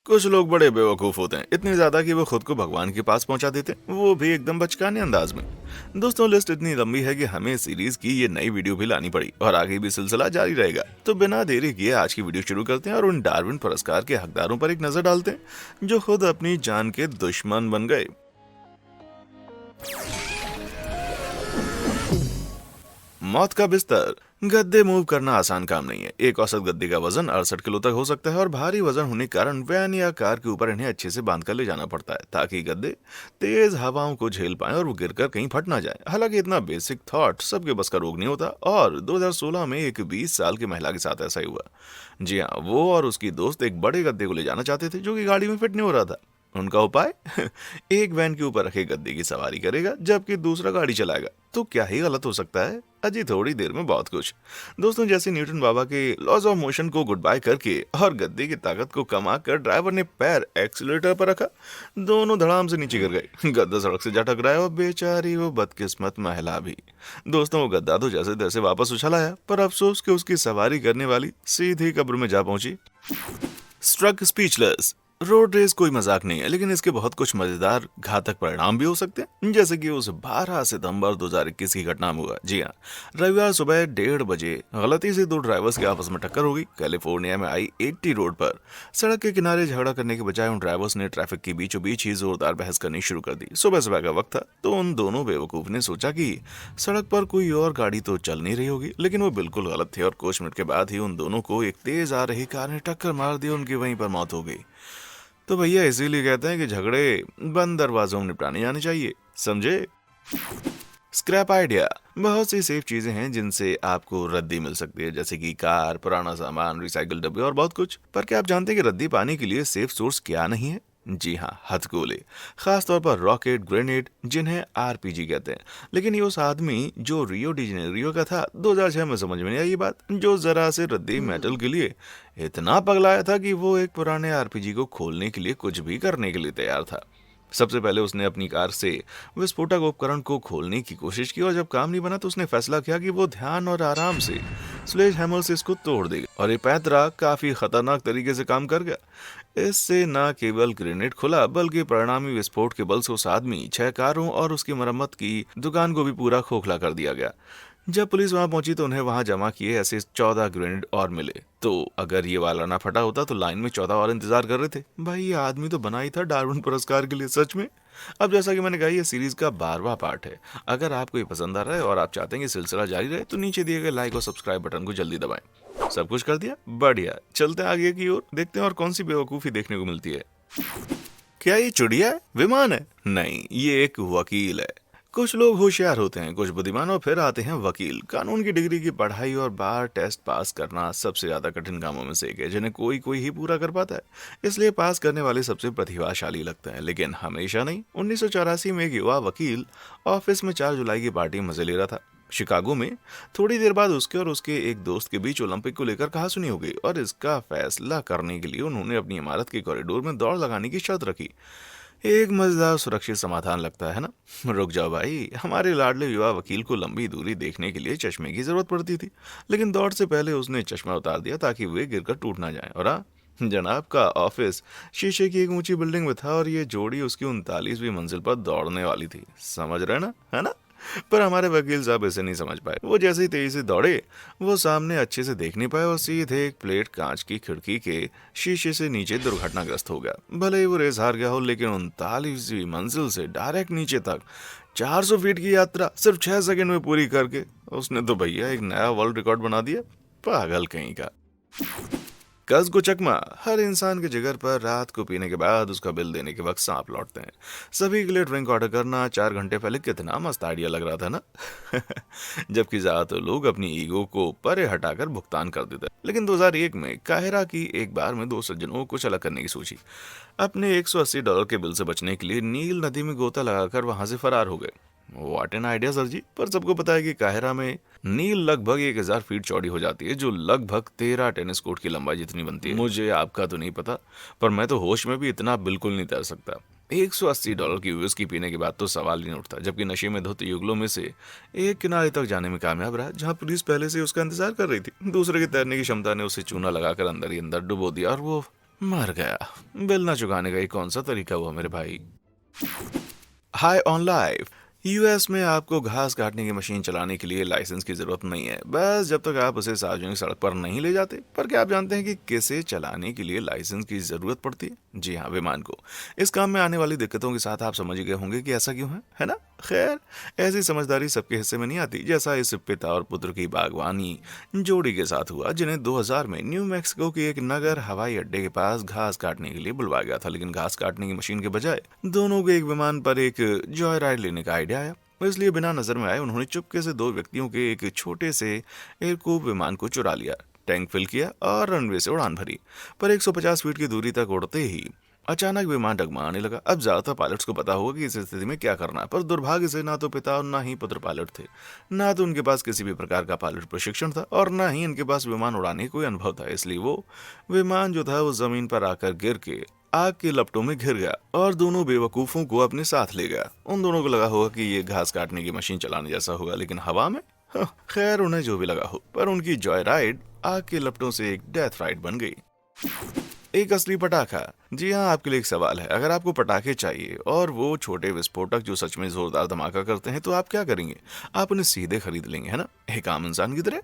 कुछ लोग बड़े बेवकूफ होते हैं, इतने ज्यादा कि वो खुद को भगवान के पास पहुंचा देते हैं, वो भी एकदम बचकाने अंदाज में। दोस्तों, लिस्ट इतनी लंबी है कि हमें सीरीज की ये नई वीडियो भी लानी पड़ी और आगे भी सिलसिला जारी रहेगा। तो बिना देरी किए आज की वीडियो शुरू करते हैं और उन डार्विन पुरस्कार के हकदारों पर एक नजर डालते हैं जो खुद अपनी जान के दुश्मन बन गए। मौत का बिस्तर। गद्दे मूव करना आसान काम नहीं है। एक औसत गद्दे का वजन 68 किलो तक हो सकता है और भारी वजन होने के कारण वैन या कार के ऊपर इन्हें अच्छे से बांध कर ले जाना पड़ता है ताकि गद्दे तेज हवाओं को झेल पाएं और वो गिरकर कहीं फट ना जाए। हालांकि इतना बेसिक थॉट सबके बस का रोग नहीं होता और 2016 में एक 20 साल की महिला के साथ ऐसा ही हुआ। जी हाँ, वो और उसकी दोस्त एक बड़े गद्दे को ले जाना चाहते थे जो कि गाड़ी में फिट नहीं हो रहा था। उनका उपाय एक वैन के ऊपर रखे गद्दे की सवारी करेगा जबकि दूसरा गाड़ी चलाएगा। तो क्या ही गलत हो सकता है? अजी थोड़ी देर में बहुत कुछ। दोस्तों, जैसे न्यूटन बाबा के लॉज ऑफ मोशन को गुड बाय करके और गद्दे की ताकत को कमा कर ड्राइवर ने पैर एक्सीलेटर पर रखा, दोनों धड़ाम से नीचे गिर गए। गद्दा सड़क से जा टकराया और बेचारी वो बदकिस्मत महिला भी। दोस्तों, वो गद्दा तो जैसे तैसे वापस उछल आया, पर अफसोस कि उसकी सवारी करने वाली सीधी कब्र में जा पहुंची। Struck speechless. रोड रेस कोई मजाक नहीं है, लेकिन इसके बहुत कुछ मजेदार घातक परिणाम भी हो सकते हैं, जैसे कि उस 12 सितंबर 2021 की घटना में हुआ। जी हाँ, रविवार सुबह 1:30 बजे गलती से दो ड्राइवर्स की आपस में टक्कर हो गई। कैलिफोर्निया में I-80 रोड पर सड़क के किनारे झगड़ा करने के बजाय उन ड्राइवर्स ने ट्रैफिक के बीचों बीच ही जोरदार बहस करनी शुरू कर दी। सुबह सुबह का वक्त था, तो उन दोनों बेवकूफ ने सोचा कि सड़क पर कोई और गाड़ी तो चल नहीं रही होगी, लेकिन वो बिल्कुल गलत थे और कुछ मिनट के बाद ही उन दोनों को एक तेज आ रही कार ने टक्कर मार दी। उनकी वहीं पर मौत हो गई। तो भैया इसीलिए कहते हैं कि झगड़े बंद दरवाजों में निपटाने जाने चाहिए, समझे? Scrap idea. बहुत सी सेफ चीजें हैं जिनसे आपको रद्दी मिल सकती है, जैसे कि कार, पुराना सामान, रिसाइकल डब्बे और बहुत कुछ। पर क्या आप जानते हैं कि रद्दी पाने के लिए सेफ सोर्स क्या नहीं है? जी हाँ, हथगोले। खास तौर पर रॉकेट, ग्रेनेड, जिन्हें आरपीजी कहते हैं। लेकिन ये उस आदमी जो रियो डी जेनेरियो का था 2006 में समझ में नहीं आई ये बात, जो जरा से रद्दी मेटल के लिए इतना पगलाया था कि वो एक पुराने आरपीजी को खोलने के लिए कुछ भी करने के लिए तैयार था। सबसे पहले उसने अपनी कार से विस्फोटक उपकरण को खोलने की कोशिश की और जब काम नहीं बना तो उसने फैसला किया कि वो ध्यान और आराम से स्लेज हैमर से इसको तोड़ देगा और ये पैंतरा काफी खतरनाक तरीके से काम कर गया। इससे न केवल ग्रेनेड खुला बल्कि परिणामी विस्फोट के बल से उस आदमी, 6 कारों और उसकी मरम्मत की दुकान को भी पूरा खोखला कर दिया गया। जब पुलिस वहां पहुंची तो उन्हें वहां जमा किए ऐसे 14 ग्रेनेड और मिले। तो अगर ये वाला ना फटा होता तो लाइन में 14 और इंतजार कर रहे थे। भाई ये आदमी तो बना ही था डार्विन पुरस्कार के लिए, सच में। अब जैसा कि मैंने कहा, ये सीरीज का 12वां पार्ट है। अगर आपको ये पसंद आ रहा है और आप चाहते हैं कि सिलसिला जारी रहे तो नीचे दिए गए लाइक और सब्सक्राइब बटन को जल्दी दबाएं। सब कुछ कर दिया? बढ़िया, चलते हैं आगे की ओर, देखते हैं और कौन सी बेवकूफी देखने को मिलती है। क्या ये चिड़िया है? विमान है? नहीं, ये एक वकील है। कुछ लोग होशियार होते हैं, कुछ बुद्धिमान, और फिर आते हैं वकील। कानून की डिग्री की पढ़ाई और बार टेस्ट पास करना सबसे ज्यादा कठिन कामों में से एक है जिन्हें कोई कोई ही पूरा कर पाता है। इसलिए पास करने वाले सबसे प्रतिभाशाली लगते हैं, लेकिन हमेशा नहीं। 1984 में एक युवा वकील ऑफिस में 4 जुलाई की पार्टी में मजे ले रहा था शिकागो में। थोड़ी देर बाद उसके और उसके एक दोस्त के बीच ओलंपिक को लेकर कहासुनी हो गई और इसका फैसला करने के लिए उन्होंने अपनी इमारत के कॉरिडोर में दौड़ लगाने की शर्त रखी। एक मजेदार सुरक्षित समाधान लगता है ना? रुक जाओ भाई, हमारे लाडले युवा वकील को लंबी दूरी देखने के लिए चश्मे की जरूरत पड़ती थी, लेकिन दौड़ से पहले उसने चश्मा उतार दिया ताकि वे गिरकर टूट ना जाए। और हाँ, जनाब का ऑफिस शीशे की एक ऊंची बिल्डिंग में था और ये जोड़ी उसकी 39वीं मंजिल पर दौड़ने वाली थी। समझ रहे ना, है ना? पर हमारे वकील साहब इसे नहीं समझ पाए। वो जैसे ही तेजी से दौड़े, वो सामने अच्छे से देख नहीं पाए और सीधे एक प्लेट कांच की खिड़की के शीशे से नीचे दुर्घटनाग्रस्त हो गया। भले ही वो रेस हार गया हो, लेकिन 39वीं मंजिल से डायरेक्ट नीचे तक 400 फीट की यात्रा सिर्फ 6 सेकंड में पूरी करके उसने तो भैया एक नया वर्ल्ड रिकॉर्ड बना दिया। पागल कहीं का। कस को चकमा। हर इंसान के जिगर पर रात को पीने के बाद उसका बिल देने के वक्त सांप लौटते हैं। सभी के लिए ड्रिंक ऑर्डर करना 4 घंटे पहले कितना मस्त आइडिया लग रहा था ना? जबकि ज्यादातर लोग अपनी ईगो को परे हटाकर भुगतान कर देते हैं। लेकिन 2001 में काहिरा की एक बार में 2 सज्जनों को कुछ अलग करने की सोची। अपने $180 के बिल से बचने के लिए नील नदी में गोता लगाकर वहां से फरार हो गए। व्हाट एन आइडिया सर जी। पर सबको पता है कि काहिरा में नील लगभग 1000 फीट चौड़ी हो जाती है, जो लगभग 13 टेनिस कोर्ट की लंबाई जितनी बनती है। मुझे आपका तो नहीं पता, पर मैं तो होश में भी इतना बिल्कुल नहीं तैर सकता। $180 की विस्की पीने के बाद तो सवाल ही नहीं उठता। जबकि नशे में धुत युगलों में से एक किनारे तक जाने में कामयाब रहा, जहां पुलिस पहले से उसका इंतजार कर रही थी। दूसरे के तैरने की क्षमता ने उसे चूना लगाकर अंदर ही अंदर डुबो दिया और वो मर गया। बिल ना चुकाने का ये कौन सा तरीका हुआ मेरे भाई। High on life. यूएस में आपको घास काटने की मशीन चलाने के लिए लाइसेंस की जरूरत नहीं है, बस जब तक आप उसे सार्वजनिक सड़क पर नहीं ले जाते। पर क्या आप जानते हैं कि किसे चलाने के लिए लाइसेंस की जरूरत पड़ती है? जी हाँ, विमान को। इस काम में आने वाली दिक्कतों के साथ आप समझ गए होंगे कि ऐसा क्यों है ना? खैर, ऐसी समझदारी सबके हिस्से में नहीं आती, जैसा इस पिता और पुत्र की बागवानी जोड़ी के साथ हुआ, जिन्हें 2000 में न्यू मैक्सिको के एक नगर हवाई अड्डे के पास घास काटने के लिए बुलवाया गया था। लेकिन घास काटने की मशीन के बजाय दोनों को एक विमान पर एक जॉय राइड लेने का आइडिया आया। इसलिए बिना नजर में आए उन्होंने चुपके से दो व्यक्तियों के एक छोटे से एयरकूब विमान को चुरा लिया, टैंक फिल किया और रनवे से उड़ान भरी। पर 150 फीट की दूरी तक उड़ते ही अचानक विमान डगमगाने लगा। अब ज्यादातर पायलट्स को पता होगा कि इस स्थिति में क्या करना है, पर दुर्भाग्य से ना तो पिता और ना ही पुत्र पायलट थे। ना तो उनके पास किसी भी प्रकार का पायलट प्रशिक्षण था और ना ही इनके पास विमान उड़ाने का कोई अनुभव था। इसलिए वो विमान जो था वो जमीन पर आकर गिर के आग के लपटों में घिर गया और दोनों बेवकूफों को अपने साथ ले गया। उन दोनों को लगा होगा कि ये घास काटने की मशीन चलाने जैसा होगा, लेकिन हवा में खैर उन्हें जो भी लगा हो, पर उनकी जॉय राइड आग के लपटों से एक डेथ राइड बन गई। एक असली पटाखा। जी हाँ, आपके लिए एक सवाल है। अगर आपको पटाखे चाहिए और वो छोटे विस्फोटक जो सच में जोरदार धमाका करते हैं, तो आप क्या करेंगे? आप उन्हें सीधे खरीद लेंगे, है ना, एक आम इंसान की तरह।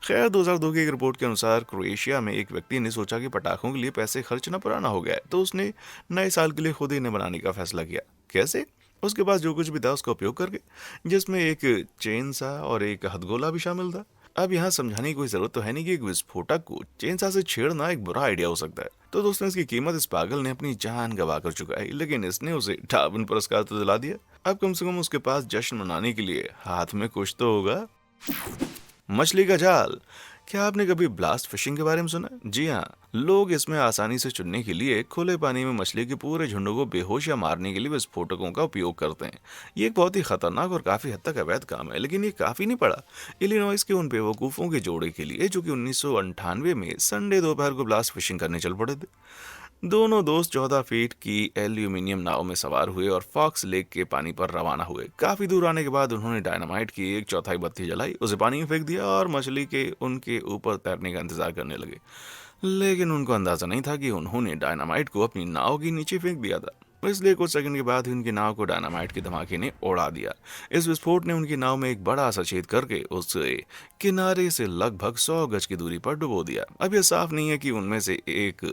खैर, 2002 की एक रिपोर्ट के अनुसार क्रोएशिया में एक व्यक्ति ने सोचा कि पटाखों के लिए पैसे खर्चना पुराना हो गया है, तो उसने नए साल के लिए खुद ही इन्हें बनाने का फैसला किया। कैसे? उसके पास जो कुछ भी था उसका उपयोग करके, जिसमें एक चेन सा और एक हथगोला भी शामिल था। अब यहाँ समझाने की कोई जरूरत तो है नहीं कि एक विस्फोटक को चेनसा से छेड़ना एक बुरा आइडिया हो सकता है। तो दोस्तों, इसकी कीमत इस पागल ने अपनी जान गवा कर चुकाई, लेकिन इसने उसे डार्विन पुरस्कार तो दिला दिया। अब कम से कम उसके पास जश्न मनाने के लिए हाथ में कुछ तो होगा। मछली का जाल। क्या आपने कभी ब्लास्ट फिशिंग के बारे में सुना? जी हाँ, लोग इसमें आसानी से चुनने के लिए खुले पानी में मछली के पूरे झुंडों को बेहोश या मारने के लिए विस्फोटकों का उपयोग करते हैं। ये एक बहुत ही खतरनाक और काफी हद तक अवैध काम है, लेकिन ये काफी नहीं पड़ा इलिनॉइस के उन बेवकूफों के जोड़े के लिए जो कि 1998 में संडे दोपहर को ब्लास्ट फिशिंग करने चल पड़े थे। दोनों दोस्त 14 फीट की एल्यूमिनियम नाव में सवार हुए और फॉक्स लेक के पानी पर रवाना हुए। काफी दूर आने के बाद उन्होंने डायनामाइट की एक चौथाई बत्ती जलाई, उसे पानी में फेंक दिया और मछली के उनके ऊपर तैरने का इंतजार करने लगे। लेकिन उनको अंदाजा नहीं था कि उन्होंने डायनामाइट को अपनी नाव के नीचे फेंक दिया था। इसलिए कुछ सेकंड के बाद ही उनकी नाव को डायनामाइट के धमाके ने उड़ा दिया। इस विस्फोट ने उनकी नाव में एक बड़ा सा छेद करके उसे किनारे से लगभग 100 गज की दूरी पर डुबो दिया। अब यह साफ नहीं है कि उनमें से एक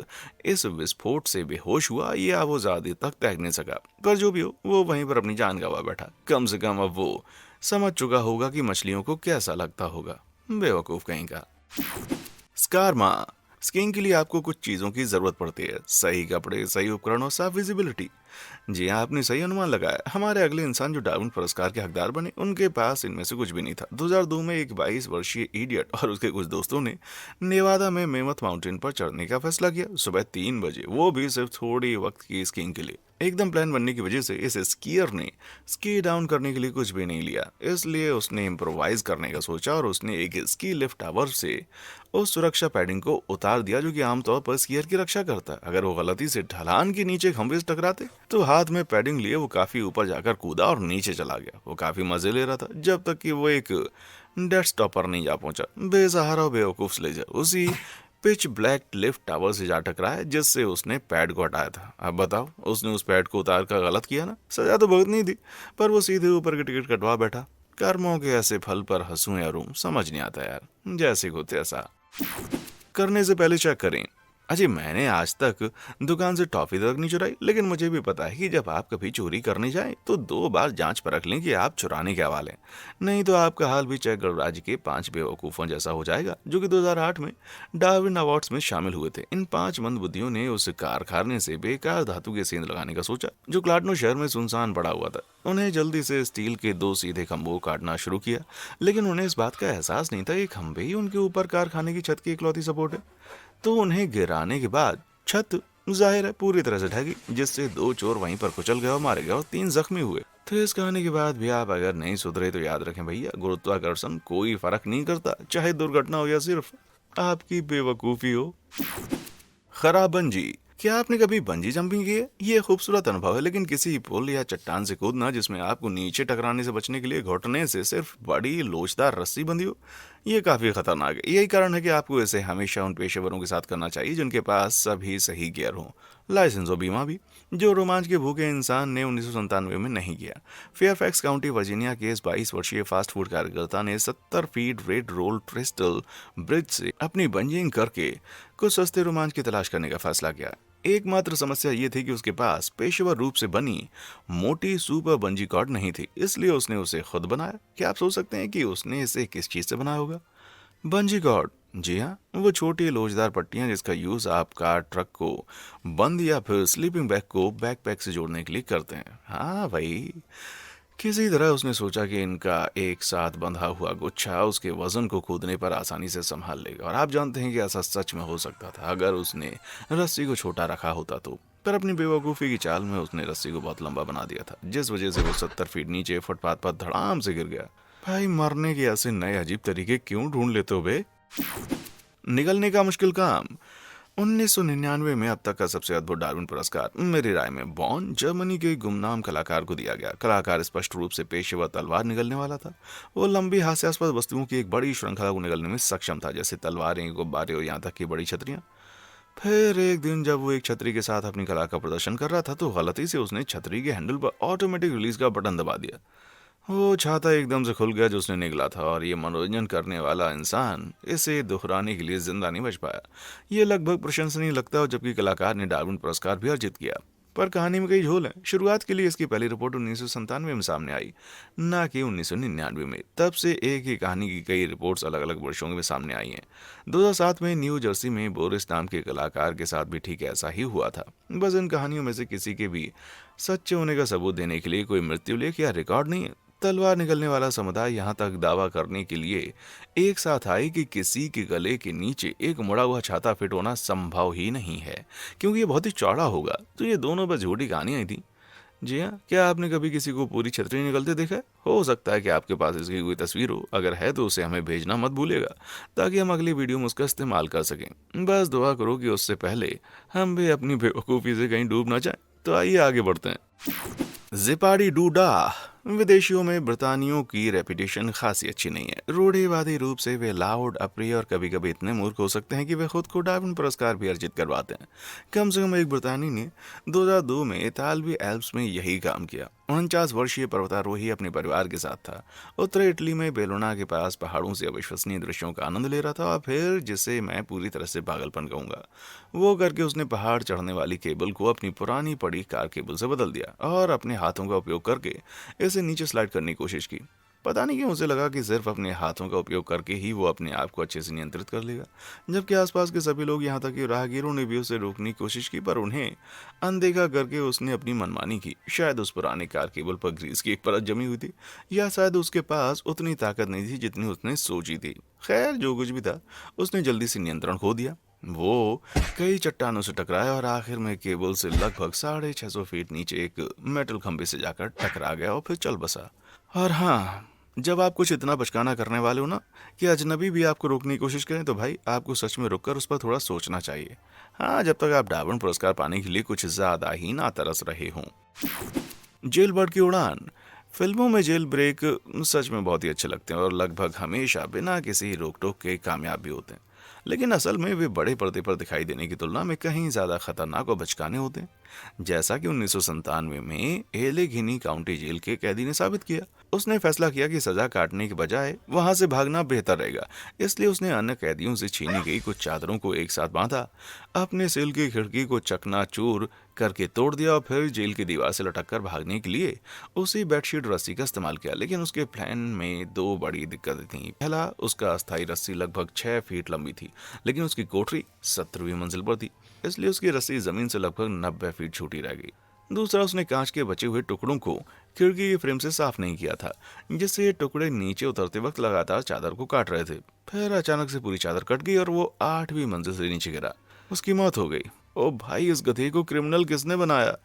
इस विस्फोट से बेहोश हुआ या वो ज्यादा तक तैर नहीं सका, पर जो भी हो वो वहीं पर अपनी जान गंवा बैठा। कम से कम अब वो समझ चुका होगा कि मछलियों को कैसा लगता होगा। बेवकूफ कहीं का। स्कार्मा। स्कीइंग के लिए आपको कुछ चीजों की जरूरत पड़ती है, सही कपड़े, सही उपकरण और साफ विजिबिलिटी। जी हाँ, आपने सही अनुमान लगाया। हमारे अगले इंसान जो डार्विन पुरस्कार के हकदार बने, उनके पास इनमें से कुछ भी नहीं था। 2002 में एक 22 वर्षीय इडियट और उसके कुछ दोस्तों ने नेवादा में मेमथ माउंटेन पर चढ़ने का फैसला किया, सुबह 3 बजे, वो भी सिर्फ थोड़ी वक्त की स्कीइंग के लिए। एकदम प्लान बनने की वजह से इस स्कीयर ने स्की डाउन करने के लिए कुछ भी नहीं लिया, इसलिए उसने इम्प्रोवाइज करने का सोचा और उसने एक स्की लिफ्ट टावर से उस सुरक्षा पैडिंग को उतार दिया जो कि आमतौर पर स्कीयर की रक्षा करता है। अगर वो गलती से ढलान के नीचे खंभे से टकराते तो हाथ में पैडिंग लिए वो काफी ऊपर जाकर कूदा और नीचे चला गया। वो काफी मजे ले रहा था जब तक कि वो एक डेथ स्टॉप पर नहीं जा पहुंचा। बेसहारा और बेवकूफ स्लेजर उसी पिच ब्लैक लिफ्ट टावर से जा टकराया जिससे उसने पैड को हटाया था। अब बताओ, उसने उस पैड को उतार कर गलत किया ना? सजा तो बहुत नहीं थी, पर वो सीधे ऊपर की टिकट कटवा बैठा। कर्मों के ऐसे फल पर हंसूं या रूं, समझ नहीं आता यार। जैसे को तैसा। करने से पहले चेक करें। अजय, मैंने आज तक दुकान से टॉफी तक नहीं चुराई, लेकिन मुझे भी पता है कि जब आप कभी चोरी करने जाएं तो 2 बार जांच परख लें कि आप चुराने के हवाले, नहीं तो आपका हाल भी चेक गणराज्य के 5 बेवकूफों जैसा हो जाएगा जो कि 2008 में डार्विन अवार्ड्स में शामिल हुए थे। इन 5 मंदबुद्धियों ने उस कारखाने से बेकार धातु के सेंध लगाने का सोचा जो क्लाडनो शहर में सुनसान पड़ा हुआ था। उन्हें जल्दी से स्टील के 2 सीधे खंभों को काटना शुरू किया, लेकिन उन्हें इस बात का एहसास नहीं था कि खंभे ही उनके ऊपर कारखाने की छत की इकलौती सपोर्ट है। तो उन्हें गिराने के बाद छत जाहिर है पूरी तरह से ढह गई, जिससे 2 चोर वहीं पर कुचल गए और मारे गए और 3 जख्मी हुए। तो इस कहानी के बाद भी आप अगर नहीं सुधरे तो याद रखें भैया, गुरुत्वाकर्षण कोई फर्क नहीं करता, चाहे दुर्घटना हो या सिर्फ आपकी बेवकूफी हो। खराब बंजी। क्या आपने कभी बंजी जंपिंग की है? ये खूबसूरत अनुभव है, लेकिन किसी पुल या चट्टान से कूदना जिसमें आपको नीचे टकराने से बचने के लिए घुटने से सिर्फ बड़ी लोचदार रस्सी बंधी हो, ये काफी खतरनाक है। यही कारण है कि आपको इसे हमेशा उन पेशेवरों के साथ करना चाहिए जिनके पास सभी सही गियर हो, लाइसेंस और बीमा भी। जो रोमांच के भूखे इंसान ने 1997 में नहीं किया। फेयरफैक्स काउंटी वर्जीनिया के इस 22 वर्षीय फास्ट फूड कार्यकर्ता ने 70 फीट रेड रोल ट्रिस्टल ब्रिज से अपनी बंजिंग करके कुछ सस्ते रोमांच की तलाश करने का फैसला किया। एकमात्र समस्या ये थी कि उसके पास पेशेवर रूप से बनी मोटी सुपर बंजी कॉर्ड नहीं थी, इसलिए उसने उसे खुद बनाया। क्या आप सोच सकते हैं कि उसने इसे किस चीज से बनाया होगा? Bungee cord. जी हाँ, वो छोटी लोचदार पट्टियां जिसका यूज आप कार, ट्रक को बंद या फिर स्लीपिंग बैग को बैकपैक से जोड़ने के लिए करते हैं। हाँ भाई, किसी तरह उसने सोचा कि इनका एक साथ बंधा हुआ गुच्छा उसके वजन को कूदने पर आसानी से संभाल लेगा। और आप जानते हैं कि ऐसा सच में हो सकता था अगर उसने रस्सी को छोटा रखा होता तो। पर अपनी बेवकूफ़ी की चाल में उसने रस्सी को बहुत लंबा बना दिया था, जिस वजह से वो 70 फीट नीचे फुटपाथ पर धड़ाम से गिर गया। भाई, मरने के ऐसे नए अजीब तरीके क्यों ढूंढ लेते हो बे? निकलने का मुश्किल काम। 1999 में अब तक का सबसे अद्भुत डार्विन पुरस्कार मेरी राय में बॉन, जर्मनी के गुमनाम कलाकार को दिया गया। कलाकार स्पष्ट रूप से पेशेवर तलवार निगलने वाला था। वो लंबी हास्यास्पद वस्तुओं की एक बड़ी श्रृंखला को निगलने में सक्षम था, जैसे तलवारें, गुब्बारे और यहाँ तक की बड़ी छतरियां। फिर एक दिन जब वो एक छतरी के साथ अपनी कला का प्रदर्शन कर रहा था तो गलती से उसने छतरी के हैंडल पर ऑटोमेटिक रिलीज का बटन दबा दिया। वो छाता एकदम से खुल गया जो उसने निगला था, और ये मनोरंजन करने वाला इंसान इसे दोहराने के लिए जिंदा नहीं बच पाया। ये लगभग प्रशंसनीय लगता है, और जबकि कलाकार ने डार्विन पुरस्कार भी अर्जित किया। पर कहानी में कई झोल है। शुरुआत के लिए इसकी पहली रिपोर्ट 1997 में सामने आई, ना कि 1999 में। तब से एक ही कहानी की कई रिपोर्ट्स अलग अलग वर्षों में सामने आई हैं। 2007 में न्यू जर्सी में बोरिस नाम के कलाकार के साथ भी ठीक ऐसा ही हुआ था। बस इन कहानियों में से किसी के भी सच्चे होने का सबूत देने के लिए कोई मृत्युलेख या रिकॉर्ड नहीं है। तलवार निकलने वाला समुदाय यहाँ तक दावा करने के लिए एक साथ आए कि किसी के गले के नीचे एक मुड़ा हुआ छाता फिट होना संभव ही नहीं है, क्योंकि ये बहुत ही चौड़ा होगा। तो ये दोनों बस झूठी कहानियां थी। जी हाँ, क्या आपने कभी किसी को पूरी छतरी निकलते देखा है? हो सकता है कि आपके पास इसकी कोई तस्वीर हो। अगर है तो उसे हमें भेजना मत भूलेगा, ताकि हम अगली वीडियो में उसका इस्तेमाल कर सकें। बस दुआ करो कि उससे पहले हम भी अपनी बेवकूफ़ी से कहीं डूब ना जाए। तो आइए आगे बढ़ते हैं। जिपाडी डूडा। विदेशियों में ब्रितानियों की रेपुटेशन खासी अच्छी नहीं है। रूढ़िवादी रूप से वे लाउड, अप्रिय और कभी कभी इतने मूर्ख हो सकते हैं कि वे खुद को डार्विन पुरस्कार भी अर्जित करवाते हैं। कम से कम एक ब्रितानी ने 2002 में इतालवी एल्प्स में यही काम किया। 49 वर्षीय पर्वतारोही अपने परिवार के साथ था। उत्तरी इटली में बेलोना के पास पहाड़ों से अविश्वसनीय दृश्यों का आनंद ले रहा था, और फिर जिसे मैं पूरी तरह से पागलपन कहूंगा वो करके उसने पहाड़ चढ़ने वाली केबल को अपनी पुरानी पड़ी कार केबल से बदल दिया और अपने हाथों का उपयोग करके इसे नीचे स्लाइड करने की कोशिश की। पता नहीं क्यों उसे लगा कि सिर्फ अपने हाथों का उपयोग करके ही वो अपने आप को अच्छे से नियंत्रित कर लेगा, जबकि आसपास के सभी लोग, यहाँ तक कि राहगीरों ने भी उसे रोकने की कोशिश की, पर उन्हें अनदेखा करके उसने अपनी मनमानी की। शायद उस पुराने कार केबल पर ग्रीस की एक परत जमी हुई थी, या शायद उसके पास उतनी ताकत नहीं थी जितनी उसने सोची थी। खैर, जो कुछ भी था, उसने जल्दी से नियंत्रण खो दिया। वो कई चट्टानों से टकराया और आखिर में केबल से लगभग 650 फीट नीचे एक मेटल खंभे से जाकर टकरा गया और फिर चल बसा। और हाँ, जब आप कुछ इतना बचकाना करने वाले हो ना कि अजनबी भी आपको रोकने की कोशिश करें, तो भाई आपको सच में रुककर उस पर थोड़ा सोचना चाहिए। हाँ, जब तक आप डार्विन पुरस्कार पाने के लिए कुछ ज्यादा ही ना तरस रहे हों। जेल बर्ड की उड़ान। फिल्मों में जेल ब्रेक सच में बहुत ही अच्छे लगते हैं और लगभग हमेशा बिना किसी रोक टोक के कामयाब भी होते हैं, लेकिन असल में वे बड़े पर्दे पर दिखाई देने की तुलना में कहीं ज्यादा खतरनाक और बचकाने होते हैं। जैसा कि 1997 में एलेघिनी काउंटी जेल के कैदी ने साबित किया। उसने फैसला किया कि सजा काटने के बजाय वहां से भागना बेहतर रहेगा, इसलिए उसने अन्य कैदियों से छीनी गई कुछ चादरों को एक साथ बांधा, अपने सेल की खिड़की को चकनाचूर करके तोड़ दिया और फिर जेल की दीवार से लटक कर भागने के लिए उसी बेडशीट रस्सी का इस्तेमाल किया। लेकिन उसके प्लान में दो बड़ी दिक्कतें थीं। पहला, उसका अस्थायी रस्सी लगभग 6 फीट लंबी थी, लेकिन उसकी कोठरी 17वीं मंजिल पर थी, इसलिए उसकी रस्सी जमीन से लगभग 90 फीट छूटी रह गई। दूसरा, उसने कांच के बचे हुए टुकड़ों को खिड़की के फ्रेम से साफ नहीं किया था, जिससे ये टुकड़े नीचे उतरते वक्त लगातार चादर को काट रहे थे। फिर अचानक से पूरी चादर कट गई और वो 8वीं मंजिल से नीचे गिरा। उसकी मौत हो गई। ओ भाई, इस गधे को क्रिमिनल किसने बनाया?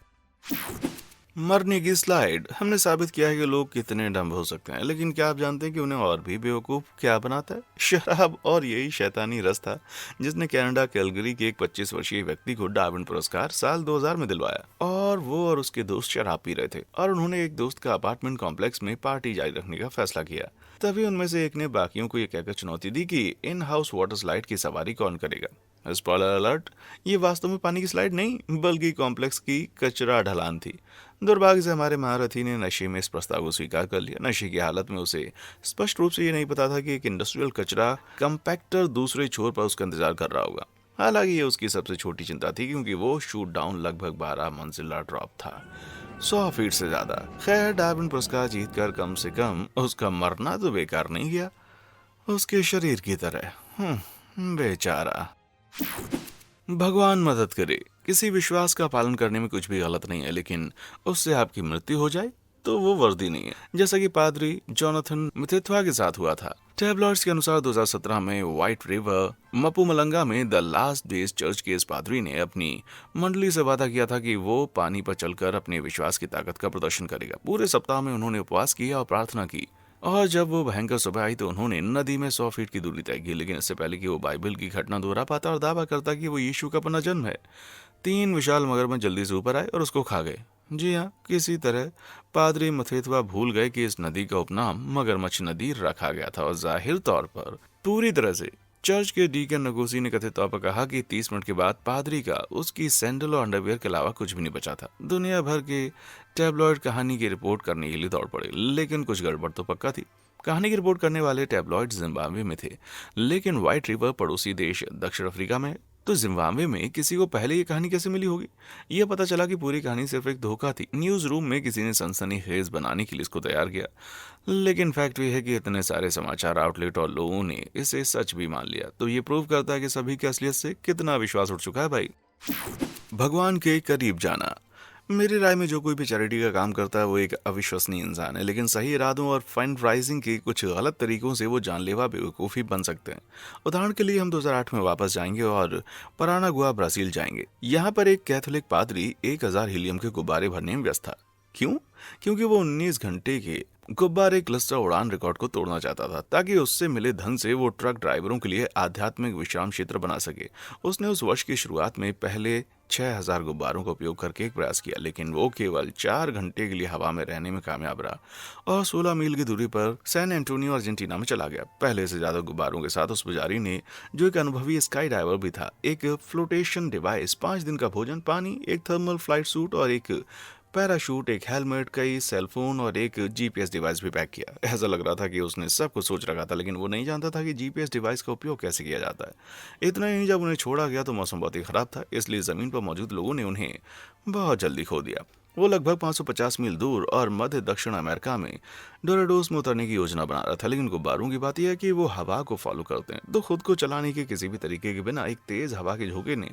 मरने की स्लाइड। हमने साबित किया है कि लोग कितने डम्ब हो सकते हैं, लेकिन क्या आप जानते हैं कि उन्हें और भी बेवकूफ क्या बनाता है? शराब। और यही शैतानी रस था जिसने कनाडा कैलगरी के एक 25 वर्षीय व्यक्ति को डार्विन पुरस्कार साल 2000 में दिलवाया। और वो और उसके दोस्त शराब पी रहे थे और उन्होंने एक दोस्त का अपार्टमेंट कॉम्प्लेक्स में पार्टी जारी रखने का फैसला किया। तभी उनमें से एक ने बाकियों को यह कहकर चुनौती दी कि इन हाउस वाटर स्लाइड की सवारी कौन करेगा। स्पॉइलर अलर्ट, ये वास्तव में पानी की स्लाइड नहीं बल्कि कॉम्प्लेक्स की कचरा ढलान थी। दुर्भाग्य से हमारे महारथी ने नशे में इस प्रस्ताव को स्वीकार कर लिया। नशे की हालत में उसे स्पष्ट रूप से ये नहीं पता था कि एक इंडस्ट्रियल कचरा कंपैक्टर दूसरे छोर पर उसका इंतजार कर रहा होगा। हालांकि ये उसकी सबसे छोटी चिंता थी, क्योंकि वो शूट डाउन लगभग 12 मंजिला ड्रॉप था, 100 फीट से ज्यादा। खैर, डार्विन पुरस्कार जीतकर कम से कम उसका मरना तो बेकार नहीं गया, उसके शरीर की तरह। बेचारा। भगवान मदद करे। किसी विश्वास का पालन करने में कुछ भी गलत नहीं है, लेकिन उससे आपकी मृत्यु हो जाए तो वो वर्दी नहीं है, जैसा कि पादरी जोनाथन मिथेथवा के साथ हुआ था। टैबलॉइड्स के अनुसार 2017 में व्हाइट रिवर मपुमलंगा में द लास्ट डेज चर्च के इस पादरी ने अपनी मंडली से वादा किया था कि वो पानी पर चलकर अपने विश्वास की ताकत का प्रदर्शन करेगा। पूरे सप्ताह में उन्होंने उपवास किया और प्रार्थना की, और जब वो भयंकर सुबह आई तो उन्होंने नदी में 100 फीट की दूरी तय की। लेकिन इससे पहले कि वो बाइबल की घटना दोहरा पाता और दावा करता कि वो यीशु का पुनर्जन्म है, 3 विशाल मगरमच्छ जल्दी से ऊपर आए और उसको खा गए। जी हाँ, किसी तरह पादरी मथेतवा भूल गए कि इस नदी का उपनाम मगरमच्छ नदी रखा गया था, और जाहिर तौर पर पूरी तरह से चर्च के डीकन नगोसी ने कथित तौर पर कहा कि 30 मिनट के बाद पादरी का उसकी सैंडल और अंडरवियर के अलावा कुछ भी नहीं बचा था। दुनिया भर के टैबलॉइड कहानी की रिपोर्ट करने के लिए दौड़ पड़े, लेकिन कुछ गड़बड़ तो पक्का थी। कहानी की रिपोर्ट करने वाले टैबलॉइड जिम्बाब्वे में थे, लेकिन व्हाइट रिवर पड़ोसी देश दक्षिण अफ्रीका में। तो जिम्बाब्वे में किसी को पहले ये कहानी कैसे मिली होगी? यह पता चला कि पूरी कहानी सिर्फ एक धोखा थी। न्यूज रूम में किसी ने सनसनीखेज बनाने के लिए इसको तैयार किया, लेकिन फैक्ट ये है कि इतने सारे समाचार आउटलेट और लोगों ने इसे सच भी मान लिया। तो ये प्रूव करता है कि सभी की असलियत से कितना विश्वास उठ चुका है भाई। भगवान के करीब जाना। मेरी राय में जो कोई भी चैरिटी का काम करता है वो एक अविश्वसनीय इंसान है, लेकिन सही इरादों और फंड राइजिंग के कुछ गलत तरीकों से वो जानलेवा बेवकूफ़ी बन सकते हैं। उदाहरण के लिए हम 2008 में वापस जाएंगे और परानागुआ ब्राजील जाएंगे। यहाँ पर एक कैथोलिक पादरी 1000 हीलियम के गुब्बारे भरने में व्यस्त था। क्यों? क्योंकि वो 19 घंटे के गुब्बारे क्लस्टर उड़ान रिकॉर्ड को तोड़ना चाहता था, ताकि उससे मिले धन से वो ट्रक ड्राइवरों के लिए आध्यात्मिक विश्राम क्षेत्र बना सके। उसने उस वर्ष की शुरुआत में पहले 6000 गुब्बारों का उपयोग करके एक प्रयास किया, लेकिन वो केवल 4 घंटे के लिए हवा में रहने में कामयाब रहा और 16 मील की दूरी पर सैन एंटोनियो अर्जेंटीना में चला गया। पहले से ज्यादा गुब्बारों के साथ उस पुजारी ने, जो एक अनुभवी स्काई डाइवर भी था, एक फ्लोटेशन डिवाइस, 5 दिन का भोजन, पानी, एक थर्मल फ्लाइट सूट और एक पैराशूट, एक हेलमेट, कई सेलफोन और एक जीपीएस डिवाइस भी पैक किया। ऐसा लग रहा था कि उसने सब कुछ सोच रखा था, लेकिन वो नहीं जानता था कि जीपीएस डिवाइस का उपयोग कैसे किया जाता है। इतना ही नहीं, जब उन्हें छोड़ा गया तो मौसम बहुत ही खराब था, इसलिए जमीन पर मौजूद लोगों ने उन्हें बहुत जल्दी खो दिया। वो लगभग 550 मील दूर और मध्य दक्षिण अमेरिका में डोराडोस में उतरने की योजना बना रहा था, लेकिन गुब्बारों की बात यह है कि वो हवा को फॉलो करते हैं। तो खुद को चलाने के किसी भी तरीके के बिना एक तेज हवा के झोंके ने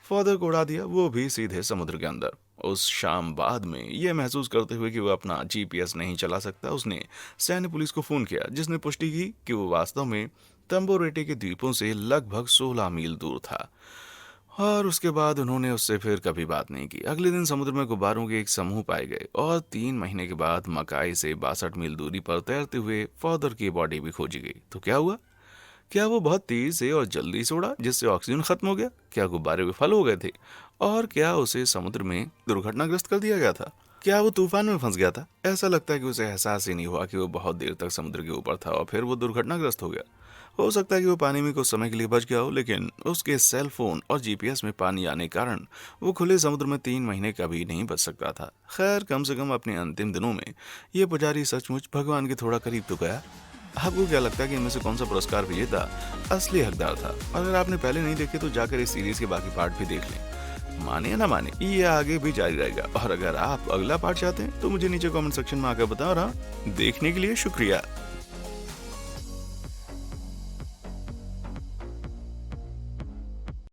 फादर को उड़ा दिया, वो भी सीधे समुद्र के अंदर। उस शाम बाद में ये महसूस करते हुए कि वो अपना जीपीएस नहीं चला सकता, उसने सैन्य पुलिस को फोन किया, जिसने पुष्टि की कि वो वास्तव में तंबोरेटे के द्वीपों से लगभग 16 मील दूर था। और उसके बाद उन्होंने उससे फिर कभी बात नहीं की। अगले दिन समुद्र में गुब्बारों के एक समूह पाए गए और 3 महीने के बाद मकाई से 62 मील दूरी पर तैरते हुए फादर की बॉडी भी खोजी गई। तो क्या हुआ? क्या वो बहुत तेज से और जल्दी से उड़ा जिससे ऑक्सीजन खत्म हो गया? क्या गुब्बारे विफल हो गए थे? और क्या उसे समुद्र में दुर्घटनाग्रस्त कर दिया गया था? क्या वो तूफान में फंस गया था? ऐसा लगता है कि उसे एहसास ही नहीं हुआ कि वो बहुत देर तक समुद्र के ऊपर था और फिर वो दुर्घटनाग्रस्त हो गया। हो सकता है कि वो पानी में कुछ समय के लिए बच गया हो, लेकिन उसके सेल फोन और जीपीएस में पानी आने के कारण वो खुले समुद्र में 3 महीने कभी नहीं बच सकता था। खैर, कम से कम अपने अंतिम दिनों में ये पुजारी सचमुच भगवान के थोड़ा करीब तो गया। आपको क्या लगता है कि इनमें से कौन सा पुरस्कार विजेता असली हकदार था? अगर आपने पहले नहीं देखे तो जाकर इस सीरीज के बाकी पार्ट भी देख लें। माने या ना माने, ये आगे भी जारी रहेगा। और अगर आप अगला पार्ट चाहते हैं तो मुझे नीचे कमेंट सेक्शन में आकर बताओ। और हाँ, देखने के लिए शुक्रिया।